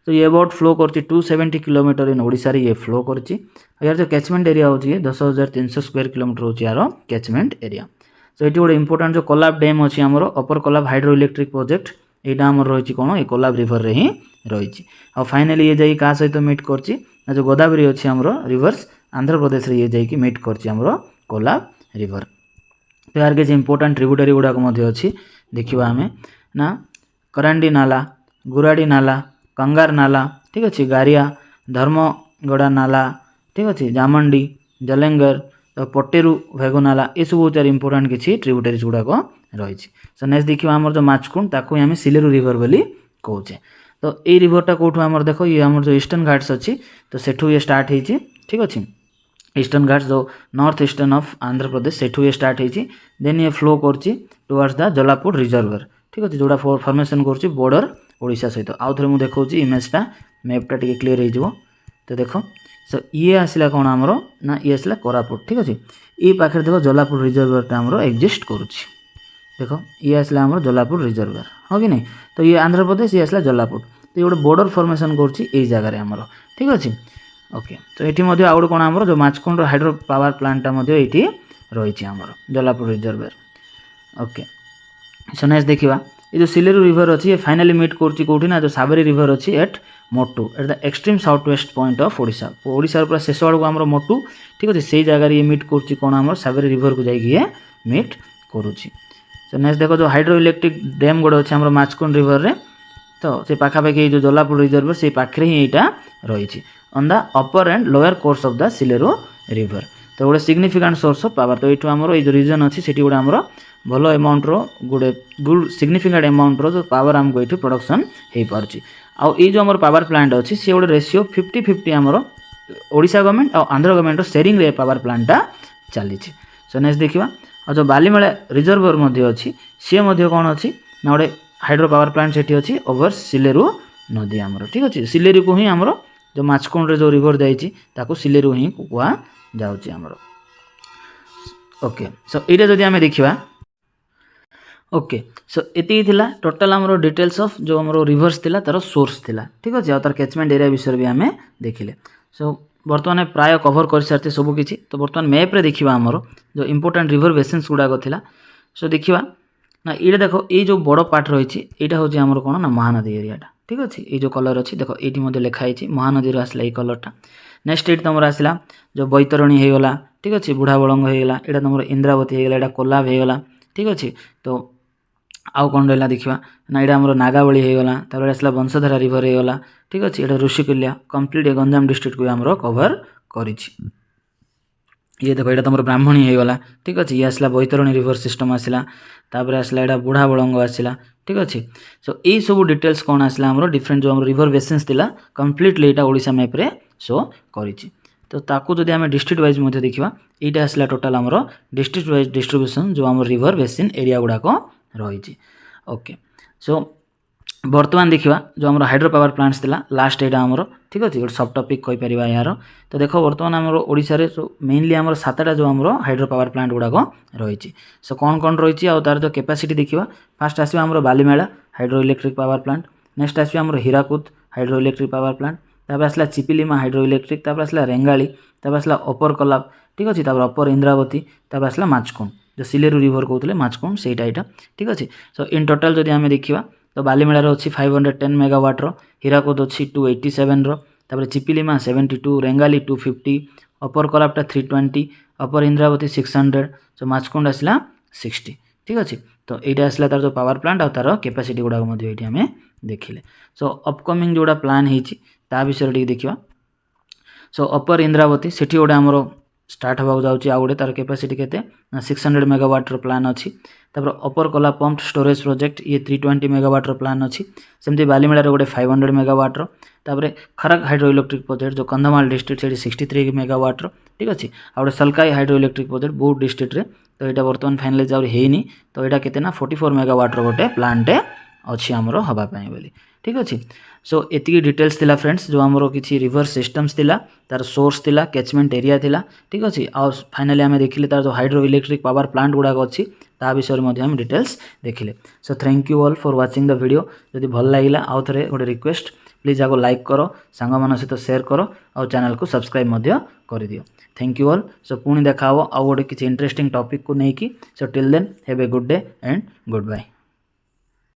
तो ये अबाउट फ्लो करछि 270 किलोमीटर इन ओडिसा रे ये फ्लो करछि यार जो कैचमेंट एरिया होछि 10300 स्क्वायर किलोमीटर होछि यार कैचमेंट एरिया सो एटी गोटे इंपोर्टेंट जो कोलाब डैम अछि हमरो अपर कोलाब हाइड्रो इलेक्ट्रिक प्रोजेक्ट एटा हमर रहिछि कोन ए कोलाब रिवर रे ही रहिछि और फाइनली ये जाई का सहित मीट करछि ना जो गोदावरी अछि हमरो रिवर्स आंध्र प्रदेश रे ये जाई कि मीट करछि हमरो कोलाब रिवर तो यार के इंपोर्टेंट ट्रिब्यूटरी गुडा को मध्ये अछि देखिबा हमें ना करांडी नाला गुराडी नाला कंगार नाला ठीक अछि गारिया धर्मगड़ा नाला ठीक अछि जामंडी जलेंगर तो पटेरु भेगो नाला ए सब चार इंपोर्टेंट किछि ट्रिब्यूटरीज गुडा को रहिछि सो नेक्स्ट देखिबा हमर जो माचकुंड ताको हम सिलेरु रिवर बोली कहउछे तो ए रिवरटा कोठु हमर देखो ये हमर जो ईस्टर्न घाट्स अछि तो सेठु ये स्टार्ट हेछि ठीक अछि ईस्टर्न घाट्स जो north eastern of Andhra Pradesh सेठु ये स्टार्ट हेछि देन ये फ्लो करछि टुवर्ड्स द जलापुर रिजर्वर ठीक अछि जोडा फॉर्मेशन करछि बॉर्डर ओडिशा सहित आउ थरे मु देखौछि इमेजटा मैपटा टिके क्लियर हे जिवो तो देखो सो ये आसला कोन हमरो ना ये आसला कोरापुट ठीक अछि ए पाखरे देखो जलापुर रिजर्वरटा हमरो एग्जिस्ट करूछि देखो ये आसला हमरो जलापुर रिजर्वर हो कि नहीं तो ये आंध्र प्रदेश ये आसला जलापुर तो ये गोटे बॉर्डर फॉर्मेशन करछि ए जगह रे हमरो ठीक अछि ओके तो एठी मध्ये आउड कोन हमरो जो माचकुंड हाइड्रो पावर प्लांट टा मध्ये एठी रहिछि हमरो Jalapur reservoir okay so next देखिबा ये जो सिलेरु रिवर अछि ये फाइनली मीट करछि कोठी ना जो साबरी रिवर अछि at Motu at the extreme south west point of Odisha Odisha पूरा शेष आड़ को हमरो मोटू ठीक अछि सेही जगह रे ये मीट करछि कोन हमरो साबरी रिवर को जाई ये मीट करूछि सो नेक्स्ट देखो जो हाइड्रो इलेक्ट्रिक डैम गोडे अछि हमरो माचकुंड रिवर रे तो से पाखा पाखी जो जलापुर रिजर्वर से पाखरे ही एटा रहिछि on the upper and lower course of the Sileru river तो गोटे सिग्निफिकेंट सोर्स ऑफ पावर तो एठु हमरो ए जो रीजन अछि सेठी गोटे हमरो भलो अमाउंट रो गोटे गुड सिग्निफिकेंट अमाउंट रो जो पावर हमको एठु प्रोडक्शन हे परछि आ ए जो हमर पावर प्लांट अछि से गोटे रेशियो 50-50 हमरो ओडिशा गवर्नमेंट और आंध्र गवर्नमेंट रो शेयरिंग रे पावर प्लांट टा चली छि सो नेक्स्ट देखिबा और जो बालीमेला रिजर्वर मध्ये अछि से मध्ये कोन अछि ना गोटे हाइड्रो पावर प्लांट सेठी अछि ओवर सिलेरु नदी हमरो ठीक अछि सिलेरु को ही हमरो जो माचकुंड रे जो रिवर जाई छि ताको सिलेरु ही कुआ जाउ छि हमरो ओके सो एटा जदि हमें देखिबा ओके सो एति थिला टोटल हमरो डिटेल्स ऑफ जो हमरो रिवर्स थिला तार सोर्स थिला ठीक अछि आ तार कैचमेंट एरिया विषय भी हमें देखिले सो वर्तमान प्राय कवर कर सारते सब किछि तो वर्तमान मैप रे देखिबा हमरो जो इंपोर्टेंट रिवर बेसिन्स गुडा को थिला सो देखिबा ना एटा देखो ए जो बड़ पार्ट रही छि एटा होछि हमरो कोन ना महानदी एरियाटा ठीक अछि ए जो कलर अछि देखो एटी मध्ये लिखा छि महानदी रो आसला ए कलरटा नेक्स्ट एट तमरा आसला जो बैतरणी हे गला ठीक अछि बुढ़ा बळंग हे गला एटा तमरो इंद्रावती हे गला एटा कोलाब हे गला ठीक अछि तो आउ कोन रहला देखिबा ना एटा हमरो नागावली हे गला तापर आसला वंशधारा रिवर हे गला ठीक अछि एटा ऋषिकुल्या कंप्लीट गंजाम डिस्ट्रिक्ट को हमरो कवर करि छि ये देखो एटा तमरो ब्राह्मणी हे गला ठीक अछि ये आसला बैतरणी रिवर सिस्टम आसला तापर आसला एटा बुढ़ा बळंग आसला ठीक अछि सो ए सब डिटेल्स कोन आसला हमरो डिफरेंट जो हमरो रिवर बेसिन्स थिला कंप्लीटली एटा ओडिसा मैप रे शो करि छि तो ताकू जदि हमें डिस्ट्रिक्ट वाइज मध्ये देखिबा एटा आसला टोटल हमरो डिस्ट्रिक्ट वाइज डिस्ट्रीब्यूशन जो हमरो रिवर बेसिन एरिया गुडा को रही छि ओके सो वर्तमान देखिबा जो हमरो हाइड्रो पावर प्लांट्स थिला लास्ट एटा हमरो ठीक अछि गोटे सब टॉपिक कहि परिबा यार तो देखो वर्तमान हमरो ओडिसा रे सो मेनली हमरो सातटा जो हमरो हाइड्रो पावर प्लांट गुडा को रही छि सो कोन रही छि आ तार जो कैपेसिटी देखिबा फर्स्ट आसीबा हमरो Balimela hydro electric power plant next आसीबा हमरो Hirakud hydro electric power plant तापर आसला चिपिलिमा हाइड्रो इलेक्ट्रिक तापर आसला रेंगाली तापर आसला अपर कोलाब ठीक अछि तापर अपर इंद्रावती तापर आसला माचकुंड जो सिलेरु रिवर कहते माचकुंड सेटा यहाँ ठीक अच्छे। सो इन टोटाल जदि आम देखा तो बालीमेलार अच्छी 510 मेगावाट्र, हीराकुद अच्छी 287 रो, चिपिलिमा 72, रेंगाली 250, अपर कोलाप्टा 320, अपर इंद्रावती 600, सो माचकुंड आसला 60 ठीक अच्छे। तो यहाँ आसला तार जो पावर प्लांट और तार कैपेसिटी गुड़ाक ये आम देखिले। सो अपकमिंग जोड़ा प्लान होता विषय देखा। सो अपर इंद्रावती से गोटे आमर स्टार्ट होगा जाऊँगी आउ गोटे तार कैपेसिटी केते 600 मेगावाट्र प्लान अच्छी। तापर अपर कोला पंप स्टोरेज प्रोजेक्ट ये 320 मेगावाट्र प्लान अच्छी। सेमती बालीमेलार गोटे 500 मेगावाट्र। तापर खरग हाइड्रो इलेक्ट्रिक प्रोजेक्ट जो कंधमाल डिस्ट्रिक्ट से 63 मेगावाट्र ठीक अच्छे। आउ सलकाई हाइड्रो इलेक्ट्रिक प्रोजेक्ट बौद्ध डिस्ट्रिक्ट रे तो यहाँ बर्तमान फाइनालाइज आउट होनी। तो यहाँ केते 44 मेगावाट्र गोटे प्लांटे अच्छी आमर हवापाई बोली ठीक अच्छे। सो एतिकी डिटेल्स थिला फ्रेंड्स जो आमर किसी रिवर सिस्टम्स थिला तार सोर्स थिला कैचमेंट एरिया थिला ठीक अच्छे। आ फाइनाली आम देखिले तार जो हाइड्रो इलेक्ट्रिक पावर प्लांट गुड़ाक अच्छी ता विषय में आम डिटेल्स देखिले। So thank you all for watching the video. जदि भल लगिला आउ थे गोटे रिक्वेस्ट प्लीज आगो लाइक करो, सांग मान सहित शेयर करो और चैनल को सब्सक्राइब कर दियो। Thank you all. सो पुणी देखा आउ गोटे किसी इंटरेस्टिंग टॉपिक को लेकिन। So till then have a good day and good bye.